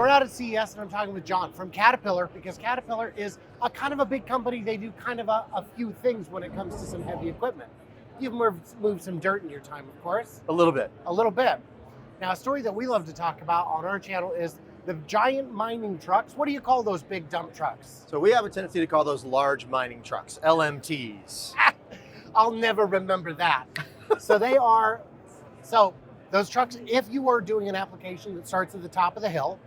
So we're out at CES and I'm talking with John from Caterpillar, because Caterpillar is a kind of a big company. They do kind of a few things when it comes to some heavy equipment. You've moved some dirt in your time, of course. A little bit. A little bit. Now, a story that we love to talk about on our channel is the giant mining trucks. What do you call those big dump trucks? So we have a tendency to call those large mining trucks, LMTs. I'll never remember that. So those trucks, if you are doing an application that starts at the top of the hill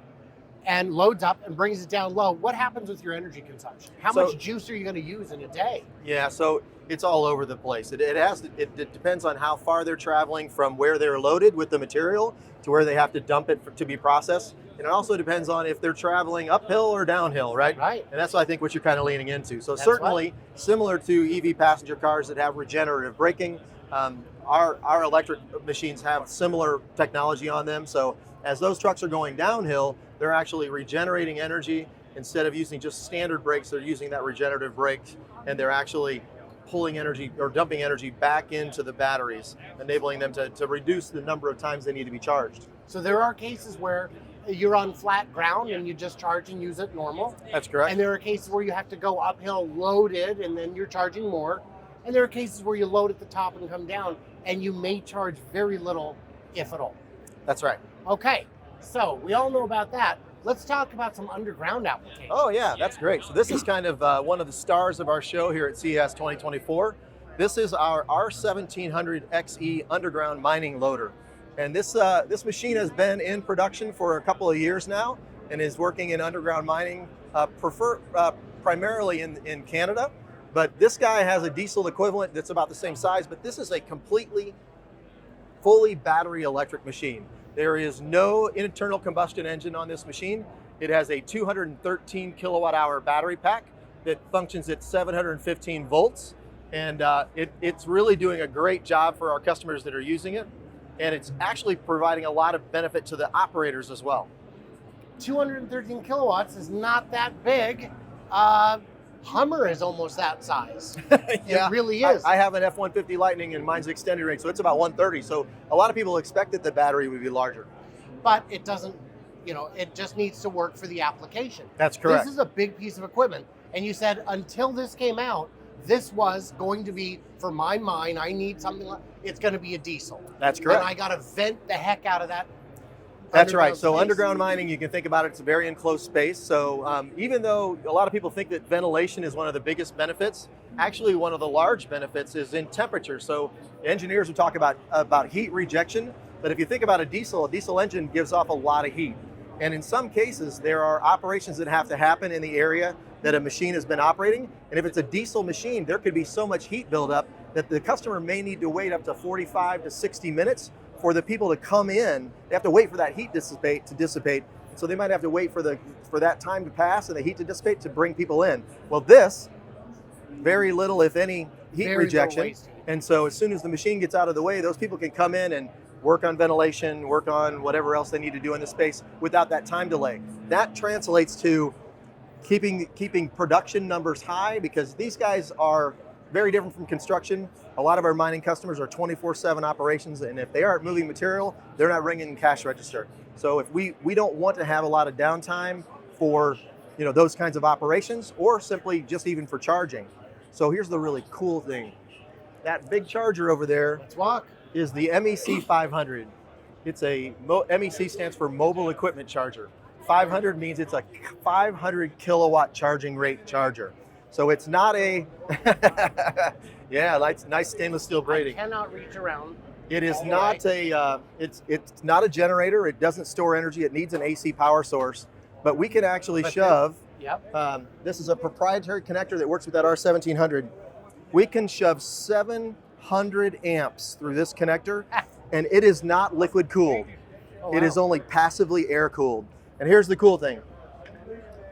and loads up and brings it down low, what happens with your energy consumption? How much juice are you going to use in a day? Yeah, so it's all over the place. It depends on how far they're traveling from where they're loaded with the material to where they have to dump it to be processed. And it also depends on if they're traveling uphill or downhill, right? Right. And that's, I think, what you're kind of leaning into. So That's certainly similar to EV passenger cars that have regenerative braking, our electric machines have similar technology on them. So as those trucks are going downhill, they're actually regenerating energy. Instead of using just standard brakes, they're using that regenerative brakes, and they're actually pulling energy or dumping energy back into the batteries, enabling them to reduce the number of times they need to be charged. So there are cases where you're on flat ground and you just charge and use it normal. That's correct. And there are cases where you have to go uphill loaded and then you're charging more. And there are cases where you load at the top and come down and you may charge very little, if at all. That's right. Okay, so we all know about that. Let's talk about some underground applications. Oh yeah, that's great. So this is kind of one of the stars of our show here at CES 2024. This is our R1700XE underground mining loader. And this machine has been in production for a couple of years now and is working in underground mining, primarily in Canada. But this guy has a diesel equivalent that's about the same size, but this is a fully battery electric machine. There is no internal combustion engine on this machine. It has a 213 kilowatt hour battery pack that functions at 715 volts. And it's really doing a great job for our customers that are using it. And it's actually providing a lot of benefit to the operators as well. 213 kilowatts is not that big. Hummer is almost that size. Yeah, it really is. I have an F-150 Lightning and mine's extended range, so it's about 130. So a lot of people expect that the battery would be larger. But it doesn't, it just needs to work for the application. That's correct. This is a big piece of equipment. And you said until this came out, this was going to be, for my mine, I need something like, it's going to be a diesel. That's correct. And I got to vent the heck out of that. That's right. So underground mining, you can think about it, it's a very enclosed space. So even though a lot of people think that ventilation is one of the biggest benefits, actually one of the large benefits is in temperature. So engineers will talk about heat rejection, but if you think about a diesel engine gives off a lot of heat. And in some cases, there are operations that have to happen in the area that a machine has been operating. And if it's a diesel machine, there could be so much heat buildup that the customer may need to wait up to 45 to 60 minutes for the people to come in. They have to wait for that heat to dissipate. So they might have to wait for that time to pass and the heat to dissipate to bring people in. Well, this, very little, if any, heat rejection. And so as soon as the machine gets out of the way, those people can come in and work on ventilation, work on whatever else they need to do in the space without that time delay. That translates to keeping production numbers high, because these guys are very different from construction. A lot of our mining customers are 24/7 operations, and if they aren't moving material, they're not ringing cash register. So if we don't want to have a lot of downtime for those kinds of operations, or simply just even for charging. So here's the really cool thing. That big charger over there is the MEC 500. It's MEC stands for Mobile Equipment Charger. 500 means it's a 500 kilowatt charging rate charger. So it's not a, nice stainless steel braiding. I cannot reach around. It is not it's not a generator. It doesn't store energy. It needs an AC power source. But we can actually shove, this is a proprietary connector that works with that R1700. We can shove 700 amps through this connector, and it is not liquid cooled. Oh, wow. It is only passively air cooled. And here's the cool thing.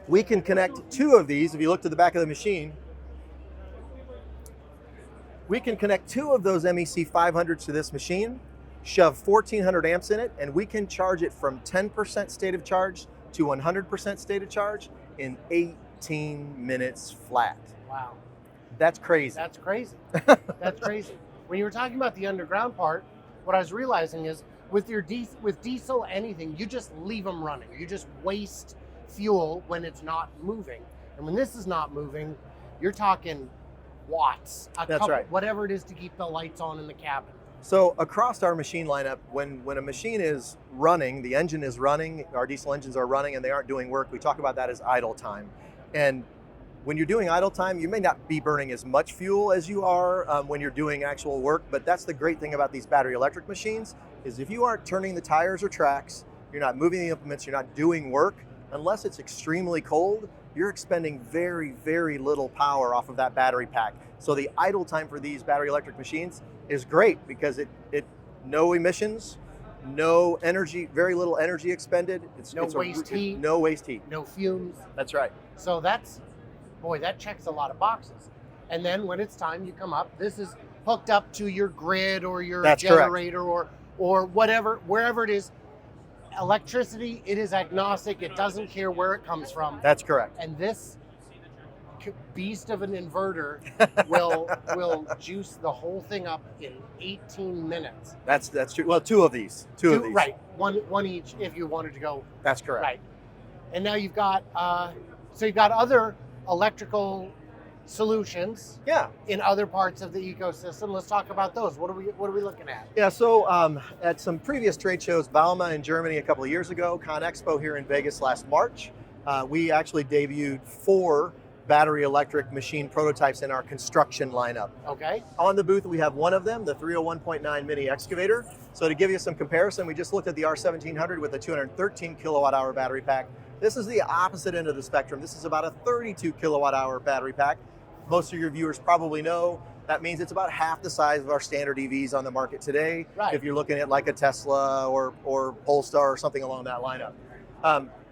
We can connect two of these. If you look to the back of the machine, we can connect two of those MEC 500s to this machine, shove 1400 amps in it, and we can charge it from 10% state of charge to 100% state of charge in 18 minutes flat. Wow. That's crazy. That's crazy. That's crazy. When you were talking about the underground part, what I was realizing is with with diesel anything, you just leave them running. You just waste fuel when it's not moving. And when this is not moving, you're talking watts, That's right. whatever it is to keep the lights on in the cabin. So across our machine lineup, when a machine is running, the engine is running, our diesel engines are running and they aren't doing work, we talk about that as idle time. And when you're doing idle time, you may not be burning as much fuel as you are when you're doing actual work, but that's the great thing about these battery electric machines, is if you aren't turning the tires or tracks, you're not moving the implements, you're not doing work, unless it's extremely cold, you're expending very, very little power off of that battery pack. So the idle time for these battery electric machines is great because it no emissions, no energy, very little energy expended. No waste heat. No waste heat. No fumes. That's right. So that checks a lot of boxes. And then when it's time, you come up, this is hooked up to your grid or your generator or whatever, wherever it is. Electricity, it is agnostic. It doesn't care where it comes from. That's correct. And this beast of an inverter will juice the whole thing up in 18 minutes. That's true. Well, two of these. Right. One each if you wanted to go. That's correct. Right. And now you've got you've got other electrical solutions in other parts of the ecosystem. Let's talk about those. What are we looking at? Yeah, so at some previous trade shows, Bauma in Germany a couple of years ago, ConExpo here in Vegas last March, we actually debuted 4 battery electric machine prototypes in our construction lineup. Okay. On the booth, we have one of them, the 301.9 mini excavator. So to give you some comparison, we just looked at the R1700 with a 213 kilowatt hour battery pack. This is the opposite end of the spectrum. This is about a 32 kilowatt hour battery pack. Most of your viewers probably know that means it's about half the size of our standard EVs on the market today. Right. If you're looking at like a Tesla or Polestar or something along that lineup.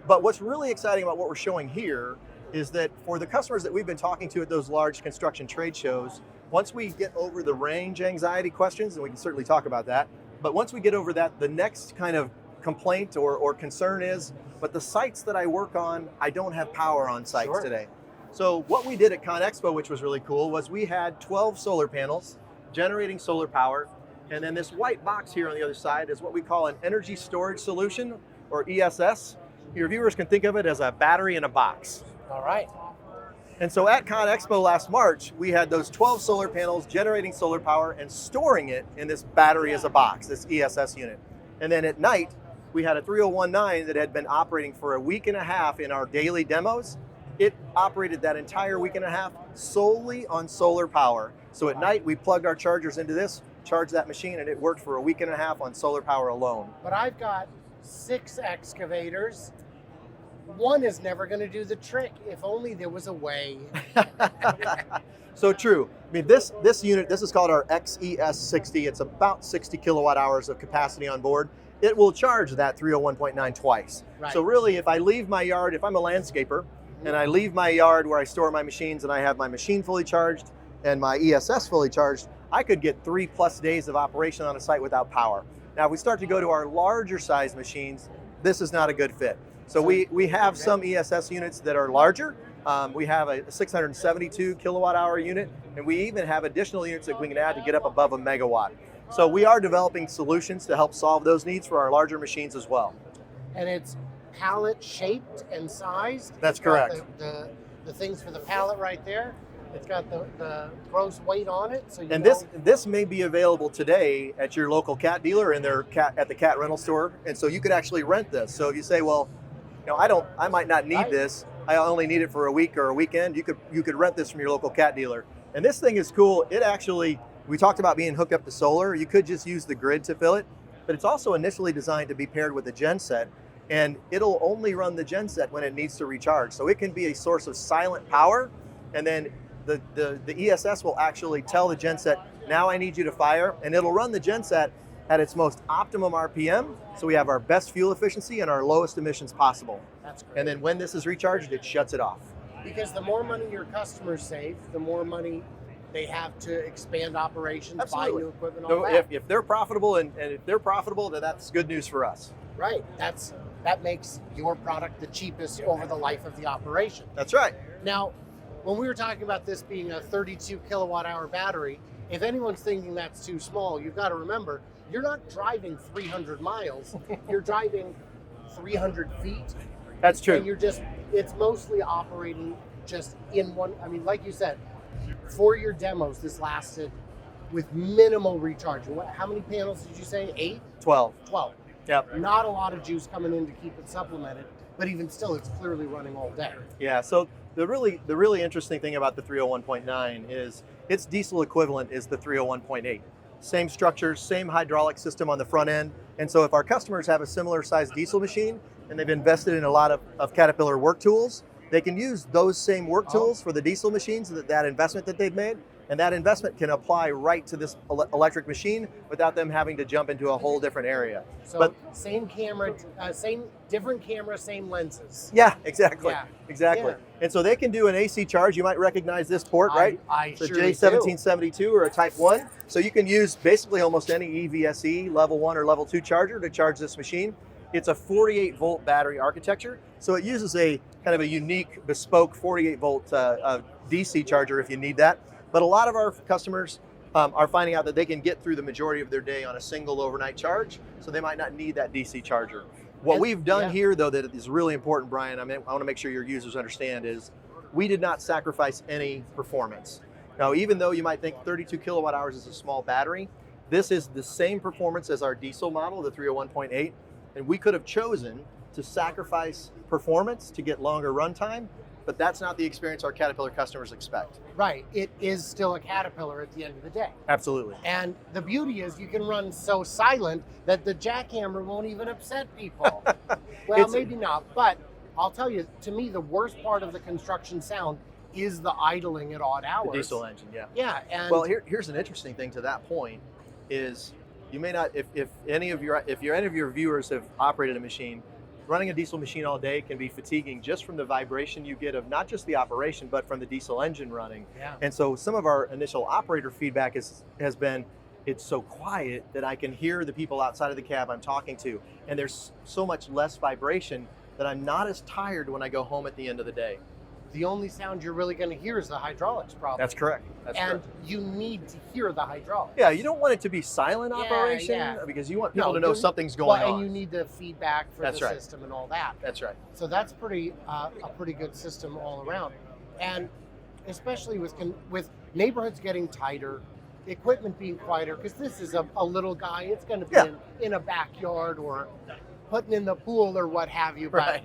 But what's really exciting about what we're showing here is that for the customers that we've been talking to at those large construction trade shows, once we get over the range anxiety questions, and we can certainly talk about that, but once we get over that, the next kind of complaint or concern is, but the sites that I work on, I don't have power on sites today. So what we did at ConExpo, which was really cool, was we had 12 solar panels generating solar power, and then this white box here on the other side is what we call an energy storage solution, or ESS. Your viewers can think of it as a battery in a box. All right. And so at ConExpo last March, we had those 12 solar panels generating solar power and storing it in this battery as a box, this ESS unit. And then at night, we had a 3019 that had been operating for a week and a half in our daily demos. It operated that entire week and a half solely on solar power. So at night, we plugged our chargers into this, charged that machine, and it worked for a week and a half on solar power alone. But I've got 6 excavators. One is never going to do the trick. If only there was a way. So true. I mean, this unit, this is called our XES60. It's about 60 kilowatt hours of capacity on board. It will charge that 301.9 twice. Right. So really, if I leave my yard, if I'm a landscaper, and I leave my yard where I store my machines and I have my machine fully charged and my ESS fully charged, I could get 3+ days of operation on a site without power. Now, if we start to go to our larger size machines, this is not a good fit. So we have some ESS units that are larger. We have a 672 kilowatt hour unit, and we even have additional units that we can add to get up above a megawatt. So we are developing solutions to help solve those needs for our larger machines as well. And it's pallet shaped and sized. That's correct. The things for the pallet right there. It's got the gross weight on it. So this may be available today at your local cat dealer and at the cat rental store, and so you could actually rent this. So if you say, well, I might not need this. I only need it for a week or a weekend. You could rent this from your local cat dealer. And this thing is cool. It actually, we talked about being hooked up to solar. You could just use the grid to fill it, but it's also initially designed to be paired with a genset, and it'll only run the genset when it needs to recharge. So it can be a source of silent power, and then the ESS will actually tell the genset, now I need you to fire, and it'll run the genset at its most optimum RPM, so we have our best fuel efficiency and our lowest emissions possible. That's great. And then when this is recharged, it shuts it off. Because the more money your customers save, the more money they have to expand operations, buy new equipment, all that. If they're profitable and if they're profitable, then that's good news for us. Right. That makes your product the cheapest over the life of the operation. That's right. Now, when we were talking about this being a 32 kilowatt hour battery, if anyone's thinking that's too small, you've got to remember you're not driving 300 miles, you're driving 300 feet. That's true. And it's mostly operating just in one, I mean, like you said, for your demos, this lasted with minimal recharge. How many panels did you say? 8? 12. 12. Yep. Not a lot of juice coming in to keep it supplemented, but even still, it's clearly running all day. Yeah, so the really interesting thing about the 301.9 is its diesel equivalent is the 301.8. Same structure, same hydraulic system on the front end. And so if our customers have a similar size diesel machine and they've invested in a lot of Caterpillar work tools, they can use those same work tools for the diesel machines, that investment that they've made, and that investment can apply right to this electric machine without them having to jump into a whole different area. So same camera, different camera, same lenses. Yeah, exactly. Yeah. Exactly. Yeah. And so they can do an AC charge. You might recognize this port, right? It's a J1772 or a Type 1. So you can use basically almost any EVSE level 1 or level 2 charger to charge this machine. It's a 48 volt battery architecture. So it uses a kind of a unique bespoke 48 volt DC charger if you need that. But a lot of our customers are finding out that they can get through the majority of their day on a single overnight charge. So they might not need that DC charger. What we've done here, though, that is really important, Brian, I want to make sure your users understand, is we did not sacrifice any performance. Now, even though you might think 32 kilowatt hours is a small battery, this is the same performance as our diesel model, the 301.8, and we could have chosen to sacrifice performance to get longer runtime, but that's not the experience our Caterpillar customers expect. Right. It is still a Caterpillar at the end of the day. Absolutely. And the beauty is you can run so silent that the jackhammer won't even upset people. Well, maybe not, but I'll tell you, to me, the worst part of the construction sound is the idling at odd hours. The diesel engine, yeah. Yeah. And well, here's an interesting thing to that point is you may not, if any of your viewers have operated a machine, running a diesel machine all day can be fatiguing just from the vibration you get of not just the operation, but from the diesel engine running. Yeah. And so some of our initial operator feedback has been, it's so quiet that I can hear the people outside of the cab I'm talking to. And there's so much less vibration that I'm not as tired when I go home at the end of the day. The only sound you're really going to hear is the hydraulics, probably. That's correct. And you need to hear the hydraulics. Yeah, you don't want it to be silent operation because you want people to know something's going on. And you need the feedback for the system and all that. That's right. So that's a pretty good system all around. And especially with neighborhoods getting tighter, equipment being quieter, because this is a little guy. It's going to be in a backyard or putting in the pool or what have you. But,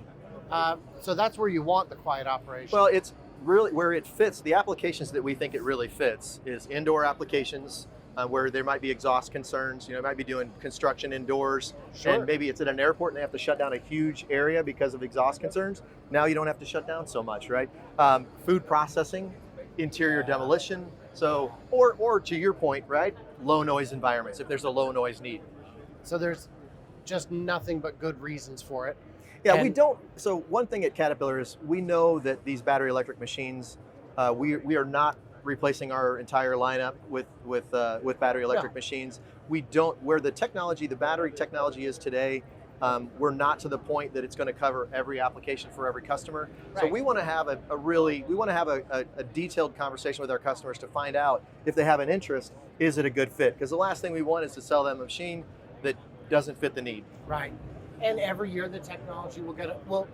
so that's where you want the quiet operation. Well, it's really where it fits. The applications that we think it really fits is indoor applications where there might be exhaust concerns. You know, might be doing construction indoors, and maybe it's at an airport and they have to shut down a huge area because of exhaust concerns. Now you don't have to shut down so much, right? Food processing, interior demolition. So, or to your point, right? Low noise environments if there's a low noise need. So there's just nothing but good reasons for it. Yeah, we don't. So one thing at Caterpillar is we know that these battery electric machines, we are not replacing our entire lineup with battery electric machines. We don't. Where the battery technology is today, we're not to the point that it's going to cover every application for every customer. Right. So we want to have a detailed conversation with our customers to find out if they have an interest. Is it a good fit? Because the last thing we want is to sell them a machine that doesn't fit the need. Right. And every year the technology will get it. Well,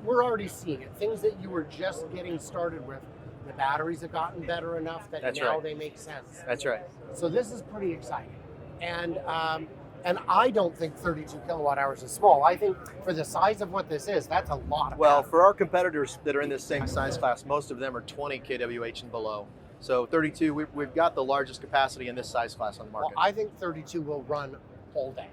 we're already seeing it. Things that you were just getting started with, the batteries have gotten better enough that they make sense. That's right. So this is pretty exciting. And I don't think 32 kilowatt hours is small. I think for the size of what this is, that's a lot of battery. For our competitors that are in this same size class, most of them are 20 kWh and below. So 32, we've got the largest capacity in this size class on the market. Well, I think 32 will run all day.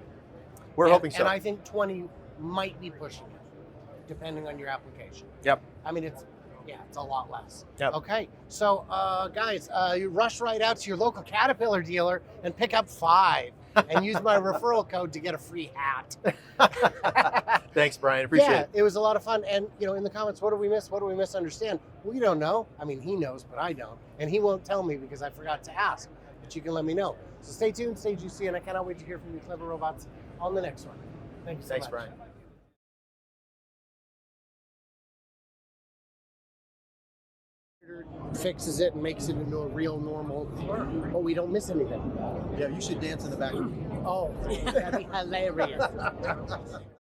We're hoping so. And I think 20 might be pushing it, depending on your application. Yep. I mean, it's a lot less. Yep. Okay, so guys, you rush right out to your local Caterpillar dealer and pick up 5 and use my referral code to get a free hat. Thanks, Brian. Appreciate it. Yeah, it was a lot of fun. And, in the comments, what do we miss? What do we misunderstand? We don't know. I mean, he knows, but I don't. And he won't tell me because I forgot to ask. But you can let me know. So stay tuned, stay juicy, and I cannot wait to hear from you clever robots on the next one. Thank you so much. Thanks, Brian. Fixes it and makes it into a real normal, but we don't miss anything. Yeah, you should dance in the background. Oh, that'd be hilarious.